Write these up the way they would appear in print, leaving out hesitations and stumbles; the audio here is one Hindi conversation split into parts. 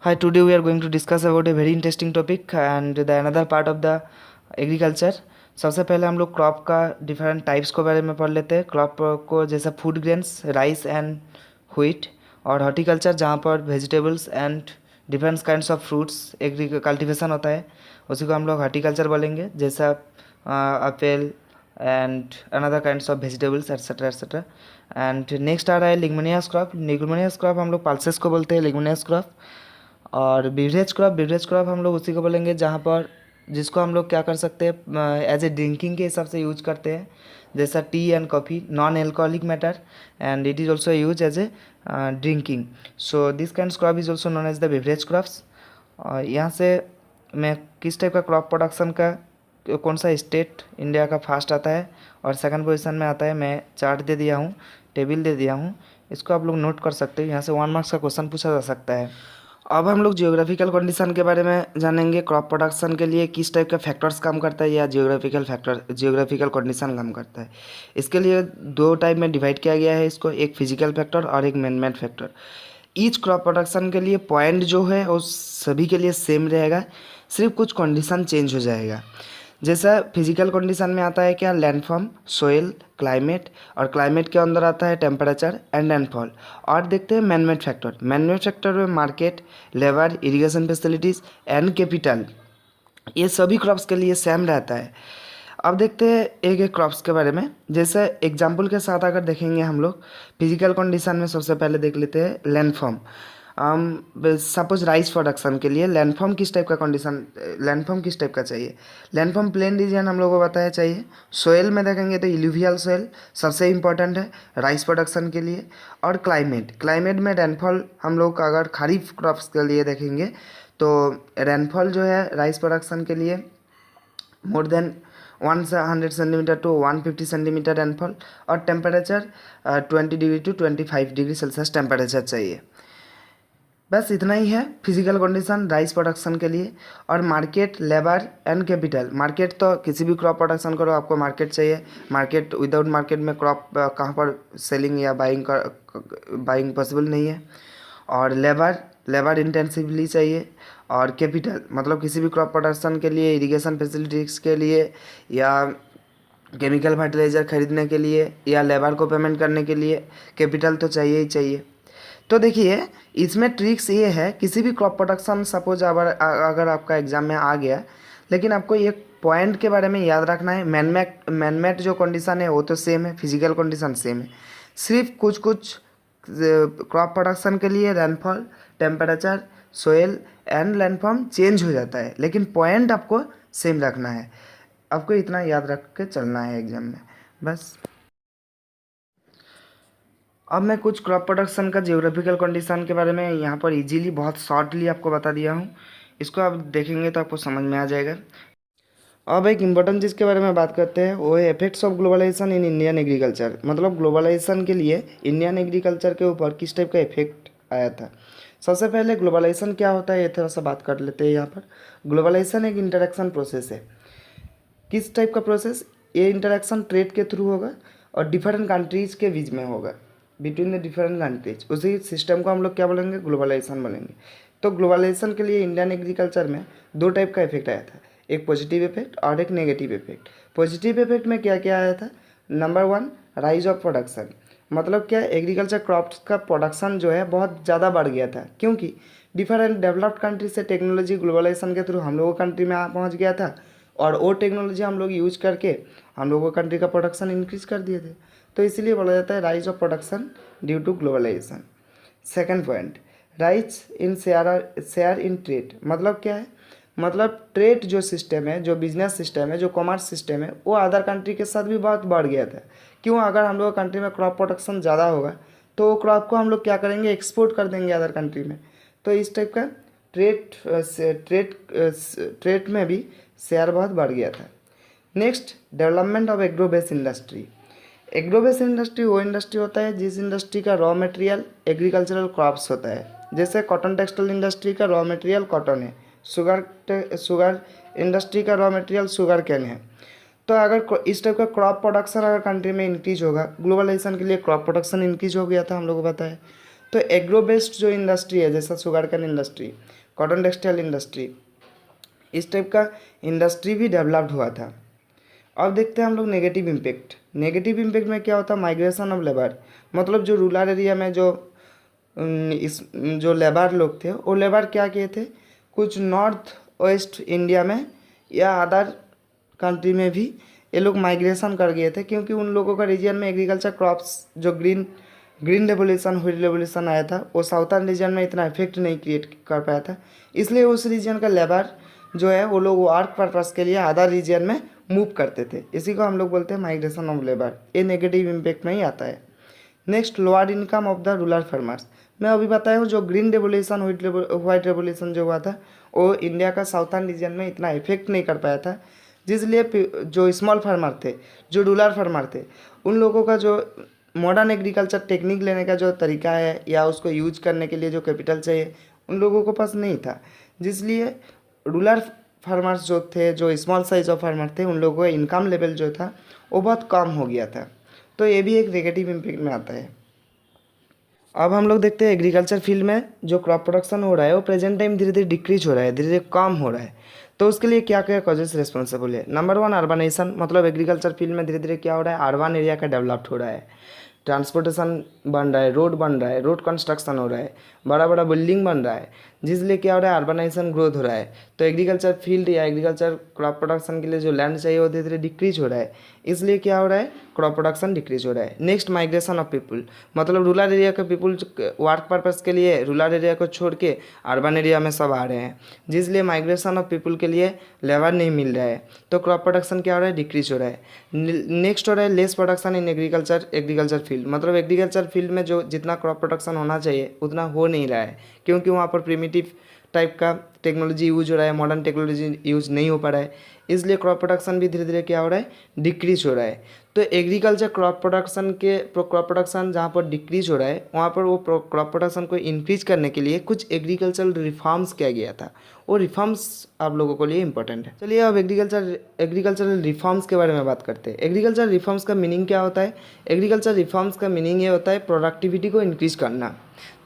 Hi, today we are going to discuss about a very interesting topic and the another part of the agriculture. सबसे पहले हम लोग क्रॉप का डिफरेंट टाइप्स के बारे में पढ़ लेते हैं। क्रॉप को जैसा food grains, rice and wheat, और हॉर्टिकल्चर जहाँ पर vegetables and different kinds of fruits cultivation होता है, उसी को हम लोग हॉर्टिकल्चर बोलेंगे, जैसा apple and another kinds of vegetables etcetera etcetera. And next आ रहा है लिग्नोनियस क्रॉप। लिग्नोनियस क्रॉप हम लोग पल्सेस को बोलते हैं, लिग्नोनियस क्रॉप। और बेवरेज क्रॉप हम लोग उसी को बोलेंगे जहाँ पर जिसको हम लोग क्या कर सकते हैं, एज ए ड्रिंकिंग के हिसाब से यूज करते हैं, जैसा tea and coffee, non alcoholic matter, and it is also use as a drinking. So this kind crop is also known as the beverage crops. और यहाँ से मैं किस टाइप का क्रॉप प्रोडक्शन का कौन सा स्टेट इंडिया का फास्ट आता है और सेकंड पोजीशन में आता है, मैं चार्ट दे दिया हूँ, टेबल दे दिया हूँ, इसको आप लोग नोट कर सकते हैं। यहाँ से 1 मार्क्स का क्वेश्चन पूछा जा सकता है। अब हम लोग जियोग्राफिकल कंडीशन के बारे में जानेंगे। क्रॉप प्रोडक्शन के लिए किस टाइप का फैक्टर्स काम करता है या जियोग्राफिकल कंडीशन काम करता है। इसके लिए 2 टाइप में डिवाइड किया गया है इसको, एक फिजिकल फैक्टर और एक man made factor. Each crop production के लिए पॉइंट जो है वो सभी के लिए सेम रहेगा, सिर्फ कुछ कंडीशन चेंज हो जाएगा। जैसा फिजिकल कंडीशन में आता है क्या, लैंडफॉर्म, सोइल, क्लाइमेट, और क्लाइमेट के अंदर आता है टेम्परेचर एंड लैंडफॉल। और देखते हैं मैनमेड फैक्टर। मैनमेड फैक्टर में market, labour, irrigation facilities and capital, ये सभी क्रॉप्स के लिए सेम रहता है। अब देखते हैं एक एक क्रॉप्स के बारे में। जैसे एग्जाम्पल के साथ अगर देखेंगे हम लोग, फिजिकल कंडीशन में सबसे पहले देख लेते हैं लैंडफॉर्म। सपोज राइस प्रोडक्शन के लिए लैंडफॉर्म किस टाइप का कंडीशन, लैंडफॉर्म किस टाइप का चाहिए। लैंडफॉर्म प्लेन रीजन हम लोगों को बताया चाहिए। सोयल में देखेंगे तो इल्यूवियल सोयल सबसे इम्पोर्टेंट है राइस प्रोडक्शन के लिए। और क्लाइमेट में रेनफॉल हम लोग अगर खरीफ क्रॉप्स के लिए देखेंगे तो रेनफॉल जो है राइस प्रोडक्शन के लिए more than 100 centimetre to 150 centimetre rainfall. और temperature 20 degree to 25 degree Celsius temperature चाहिए। बस इतना ही है फिजिकल कंडीशन राइस प्रोडक्शन के लिए। और market, labour and capital. Market तो किसी भी क्रॉप प्रोडक्शन करो आपको मार्केट चाहिए। मार्केट, विदाउट मार्केट में क्रॉप कहाँ पर सेलिंग या बाइंग पॉसिबल नहीं है। और लेबर इंटेंसिवली चाहिए। और कैपिटल मतलब किसी भी क्रॉप प्रोडक्शन के लिए, इरिगेशन फैसिलिटीज़ के लिए, या केमिकल फर्टिलाइज़र खरीदने के लिए, या लेबर को पेमेंट करने के लिए कैपिटल तो चाहिए ही चाहिए। तो देखिए इसमें ट्रिक्स ये है, किसी भी क्रॉप प्रोडक्शन सपोज अगर आपका एग्जाम में आ गया, लेकिन आपको एक पॉइंट के बारे में याद रखना है। मैनमेड जो कंडीशन है वो तो सेम है, फिजिकल कंडीशन सेम है, सिर्फ कुछ कुछ क्रॉप प्रोडक्शन के लिए rainfall, temperature, soil and landform change हो जाता है, लेकिन पॉइंट आपको सेम रखना है। आपको इतना याद रख के चलना है एग्जाम में बस। अब मैं कुछ क्रॉप प्रोडक्शन का जियोग्राफिकल कंडीशन के बारे में यहाँ पर इजीली बहुत शॉर्टली आपको बता दिया हूँ। इसको आप देखेंगे तो आपको समझ में आ जाएगा। अब एक इम्पोर्टेंट चीज़ के बारे में बात करते हैं, वो है effects of globalisation in Indian agriculture. मतलब ग्लोबलाइजेशन के लिए इंडियन एग्रीकल्चर के ऊपर किस टाइप का इफेक्ट आया था। सबसे पहले ग्लोबलाइजेशन क्या होता है ये थोड़ा सा बात कर लेते हैं यहाँ पर। ग्लोबलाइजेशन एक इंटरेक्शन प्रोसेस है। किस टाइप का प्रोसेस, ये इंटरेक्शन ट्रेड के थ्रू होगा और डिफरेंट कंट्रीज़ के बीच में होगा, बिटवीन द डिफरेंट कंट्रीज। उसी सिस्टम को हम लोग क्या बोलेंगे, ग्लोबलाइजेशन बोलेंगे। तो ग्लोबलाइजेशन के लिए इंडियन एग्रीकल्चर में 2 टाइप का इफेक्ट आया था, एक पॉजिटिव इफेक्ट और एक नेगेटिव इफेक्ट। पॉजिटिव इफेक्ट में क्या क्या आया था, नंबर 1 राइज ऑफ प्रोडक्शन। मतलब क्या, एग्रीकल्चर क्रॉप्स का प्रोडक्शन जो है बहुत ज़्यादा बढ़ गया था, क्योंकि डिफरेंट डेवलप्ड कंट्री से टेक्नोलॉजी ग्लोबलाइजेशन के थ्रू हम लोगों कंट्री में पहुँच गया था, और वो टेक्नोलॉजी हम लोग यूज करके हम लोगों कंट्री का प्रोडक्शन इंक्रीज कर दिए थे। तो इसीलिए बोला जाता है rise of production due to globalisation. Second point, rise in share in trade. मतलब क्या है, मतलब ट्रेड जो सिस्टम है, जो बिजनेस सिस्टम है, जो कॉमर्स सिस्टम है, वो अदर कंट्री के साथ भी बहुत बढ़ गया था। क्यों, अगर हम लोग कंट्री में क्रॉप प्रोडक्शन ज़्यादा होगा तो वो क्रॉप को हम लोग क्या करेंगे, एक्सपोर्ट कर देंगे अदर कंट्री में। तो इस टाइप का ट्रेड में भी शेयर बहुत बढ़ गया था। Next, development of agro base industry. Agro base industry वो इंडस्ट्री होता है जिस इंडस्ट्री का रॉ मटेरियल एग्रीकल्चरल क्रॉप्स होता है। जैसे कॉटन टेक्सटाइल इंडस्ट्री का रॉ मटेरियल कॉटन है, शुगर इंडस्ट्री का रॉ मटेरियल शुगर कैन है। तो अगर इस टाइप का क्रॉप प्रोडक्शन अगर कंट्री में इंक्रीज होगा, ग्लोबलाइजेशन के लिए क्रॉप प्रोडक्शन इंक्रीज हो गया था हम लोगों को पता है, तो एग्रो बेस्ड जो इंडस्ट्री है, जैसा sugar cane industry, cotton textile industry, इस टाइप का इंडस्ट्री भी डेवलप्ड हुआ था। अब देखते हैं हम लोग नेगेटिव इम्पेक्ट। नेगेटिव इम्पेक्ट में क्या होता है, माइग्रेशन ऑफ लेबर, मतलब जो रूरल एरिया में जो इस जो लेबर लोग थे, वो लेबर क्या किए थे, कुछ नॉर्थ वेस्ट इंडिया में या अदर कंट्री में भी ये लोग माइग्रेशन कर गए थे, क्योंकि उन लोगों का रीजन में एग्रीकल्चर क्रॉप्स जो ग्रीन रेवोल्यूशन, व्हीट रेवोल्यूशन आया था, वो साउथर्न रीजन में इतना इफेक्ट नहीं क्रिएट कर पाया था। इसलिए उस रीजन का लेबर जो है वो लोग वर्क पर्पस के लिए अदर रीजन में मूव करते थे। इसी को हम लोग बोलते हैं माइग्रेशन ऑफ लेबर। ये नेगेटिव इम्पैक्ट में ही आता है। Next, lower income of the rural farmers. मैं अभी बताया हूँ जो ग्रीन रेवोल्यूशन, व्हाइट रेवोल्यूशन जो हुआ था, वो इंडिया का साउथर्न रीजन में इतना इफेक्ट नहीं कर पाया था, जिसलिए जो स्मॉल फार्मर थे, जो रूरल फार्मर थे, उन लोगों का जो मॉडर्न एग्रीकल्चर टेक्निक लेने का जो तरीका है या उसको यूज करने के लिए जो कैपिटल चाहिए, उन लोगों के पास नहीं था, जिसलिए रूरल फार्मर्स जो थे, जो स्मॉल साइज ऑफ फार्मर थे, उन लोगों का इनकम लेवल जो था वो बहुत कम हो गया था। तो ये भी एक नेगेटिव इम्पैक्ट में आता है। अब हम लोग देखते हैं एग्रीकल्चर फील्ड में जो क्रॉप प्रोडक्शन हो रहा है वो प्रेजेंट टाइम धीरे धीरे डिक्रीज हो रहा है, धीरे धीरे कम हो रहा है। तो उसके लिए क्या क्या कॉजेस रिस्पॉन्सिबल है। नंबर 1, अर्बनाइजेशन, मतलब एग्रीकल्चर फील्ड में धीरे धीरे क्या हो रहा है, अर्बन एरिया का डेवलप्ड हो रहा है, ट्रांसपोर्टेशन बन रहा है, रोड बन रहा है, रोड कंस्ट्रक्शन हो रहा है, बड़ा बड़ा बिल्डिंग बन रहा है, जिसलिए क्या हो रहा है, अर्बनाइजेशन ग्रोथ हो रहा है। तो एग्रीकल्चर फील्ड या एग्रीकल्चर क्रॉप प्रोडक्शन के लिए जो लैंड चाहिए वो धीरे धीरे डिक्रीज हो रहा है, इसलिए क्या हो रहा है, क्रॉप प्रोडक्शन डिक्रीज हो रहा है। नेक्स्ट, माइग्रेशन ऑफ पीपल, मतलब रूरल एरिया के पीपल वर्क पर्पस के लिए रूरल एरिया को छोड़ के अर्बन एरिया में सब आ रहे हैं, जिसलिए माइग्रेशन ऑफ पीपल के लिए लेबर नहीं मिल रहा है, तो क्रॉप प्रोडक्शन क्या हो रहा है, डिक्रीज हो रहा है। नेक्स्ट हो रहा है less production in agriculture field, मतलब एग्रीकल्चर फील्ड में जो जितना क्रॉप प्रोडक्शन होना चाहिए उतना हो नहीं रहा है, क्योंकि वहाँ पर प्रिमिटिव टाइप का टेक्नोलॉजी यूज हो रहा है, मॉडर्न टेक्नोलॉजी यूज नहीं हो पा रहा है, इसलिए क्रॉप प्रोडक्शन भी धीरे धीरे क्या हो रहा है, डिक्रीज हो रहा है। तो एग्रीकल्चर क्रॉप प्रोडक्शन जहाँ पर डिक्रीज हो रहा है, वहाँ पर वो क्रॉप प्रोडक्शन को इंक्रीज करने के लिए कुछ एग्रीकल्चरल रिफॉर्म्स किया गया था। वो रिफॉर्म्स आप लोगों के लिए इंपॉर्टेंट है। चलिए अब एग्रीकल्चरल रिफॉर्म्स के बारे में बात करते हैं। एग्रीकल्चर रिफॉर्म्स का मीनिंग क्या होता है। एग्रीकल्चर रिफॉर्म्स का मीनिंग ये होता है प्रोडक्टिविटी को इंक्रीज करना।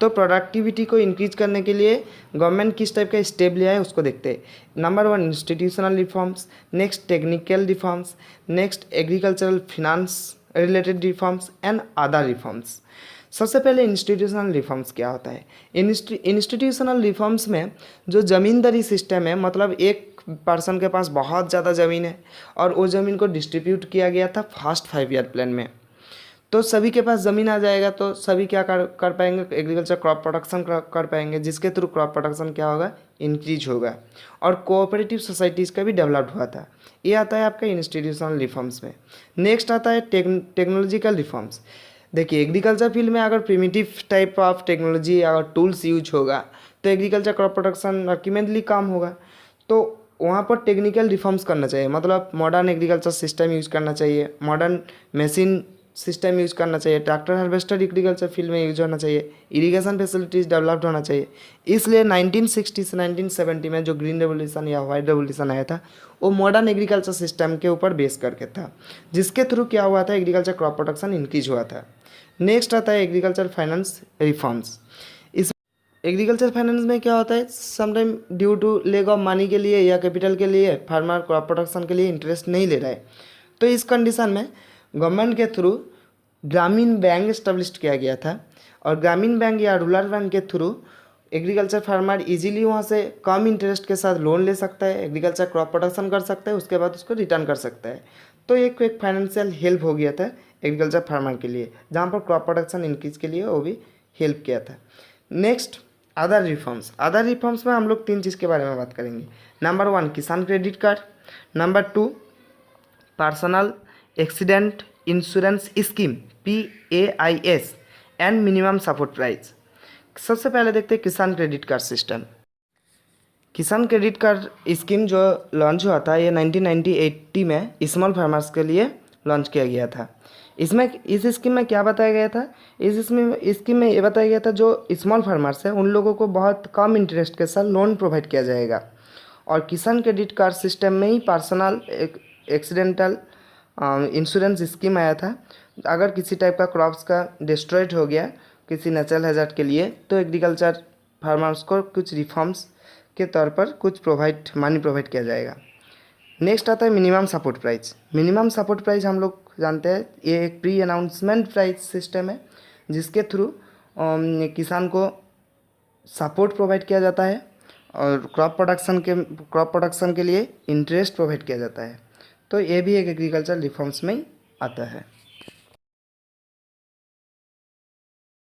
तो प्रोडक्टिविटी को इंक्रीज करने के लिए गवर्नमेंट किस टाइप का स्टेप लिया है उसको देखते हैं। Number 1, institutional reforms, next technical reforms, next agricultural finance related reforms and other reforms. सबसे पहले इंस्टीट्यूशनल रिफॉर्म्स क्या होता है। इंस्टीट्यूशनल रिफॉर्म्स में जो ज़मींदारी सिस्टम है, मतलब एक पर्सन के पास बहुत ज़्यादा ज़मीन है और वो ज़मीन को डिस्ट्रीब्यूट किया गया था फर्स्ट 5 ईयर प्लान में, तो सभी के पास ज़मीन आ जाएगा, तो सभी क्या कर पाएंगे, एग्रीकल्चर क्रॉप प्रोडक्शन कर पाएंगे, जिसके थ्रू क्रॉप प्रोडक्शन क्या होगा, इंक्रीज होगा। और कोऑपरेटिव सोसाइटीज़ का भी डेवलप्ड हुआ था। ये आता है आपका इंस्टीट्यूशनल रिफॉर्म्स में। नेक्स्ट आता है टेक्नोलॉजिकल रिफॉर्म्स। देखिए एग्रीकल्चर फील्ड में अगर प्रिमिटिव टाइप ऑफ टेक्नोलॉजी अगर टूल्स यूज होगा तो एग्रीकल्चर क्रॉप प्रोडक्शन अल्टीमेटली कम होगा। तो वहाँ पर टेक्निकल रिफॉर्म्स करना चाहिए, मतलब मॉडर्न एग्रीकल्चर सिस्टम यूज़ करना चाहिए, मॉडर्न मशीन सिस्टम यूज़ करना चाहिए, ट्रैक्टर हार्वेस्टर एग्रीकल्चर फील्ड में यूज होना चाहिए, इरिगेशन फैसिलिटीज़ डेवलप्ड होना चाहिए। इसलिए 1960 से 1970 में जो ग्रीन रेवोल्यूशन या वाइट रेवोल्यूशन आया था वो मॉडर्न एग्रीकल्चर सिस्टम के ऊपर बेस करके था, जिसके थ्रू क्या हुआ था, एग्रीकल्चर क्रॉप प्रोडक्शन इंक्रीज हुआ था। नेक्स्ट आता है एग्रीकल्चर फाइनेंस रिफॉर्म्स। इस एग्रीकल्चर फाइनेंस में क्या होता है, sometime due to lack of money के लिए या कैपिटल के लिए फार्मर क्रॉप प्रोडक्शन के लिए इंटरेस्ट नहीं ले रहा है, तो इस कंडीशन में गवर्नमेंट के थ्रू ग्रामीण बैंक इस्टेब्लिश किया गया था, और ग्रामीण बैंक या रूरल बैंक के थ्रू एग्रीकल्चर फार्मर इजीली वहाँ से कम इंटरेस्ट के साथ लोन ले सकता है, एग्रीकल्चर क्रॉप प्रोडक्शन कर सकता है, उसके बाद उसको रिटर्न कर सकता है। तो एक फाइनेंशियल हेल्प हो गया था एग्रीकल्चर फार्मर के लिए, जहाँ पर क्रॉप प्रोडक्शन इंक्रीज के लिए वो भी हेल्प किया था। नेक्स्ट, अदर रिफॉर्म्स में हम लोग 3 चीज़ के बारे में बात करेंगे। नंबर 1, किसान credit card. Number 2, personal accident insurance scheme PAIS and minimum support price. सबसे पहले देखते हैं किसान क्रेडिट कार्ड सिस्टम। किसान क्रेडिट कार्ड स्कीम जो लॉन्च हुआ था ये 1980 में स्मॉल फार्मर्स के लिए लॉन्च किया गया था। इस स्कीम में क्या बताया गया था, इस स्कीम में ये बताया गया था जो स्मॉल फार्मर्स है उन लोगों को बहुत कम इंटरेस्ट के साथ लोन प्रोवाइड किया जाएगा। और किसान क्रेडिट कार्ड सिस्टम में ही पर्सनल एक्सीडेंटल इंश्योरेंस स्कीम आया था। अगर किसी टाइप का क्रॉप्स का डिस्ट्रॉयड हो गया किसी नेचुरल हैज़ार्ड के लिए, तो एग्रीकल्चर फार्मर्स को कुछ रिफॉर्म्स के तौर पर कुछ मनी प्रोवाइड किया जाएगा। नेक्स्ट आता है minimum support price. Minimum support price हम लोग जानते हैं ये एक प्री अनाउंसमेंट प्राइस सिस्टम है जिसके थ्रू किसान को सपोर्ट प्रोवाइड किया जाता है और क्रॉप प्रोडक्शन के लिए इंटरेस्ट प्रोवाइड किया जाता है। तो ये भी एक एग्रीकल्चर रिफॉर्म्स में ही आता है।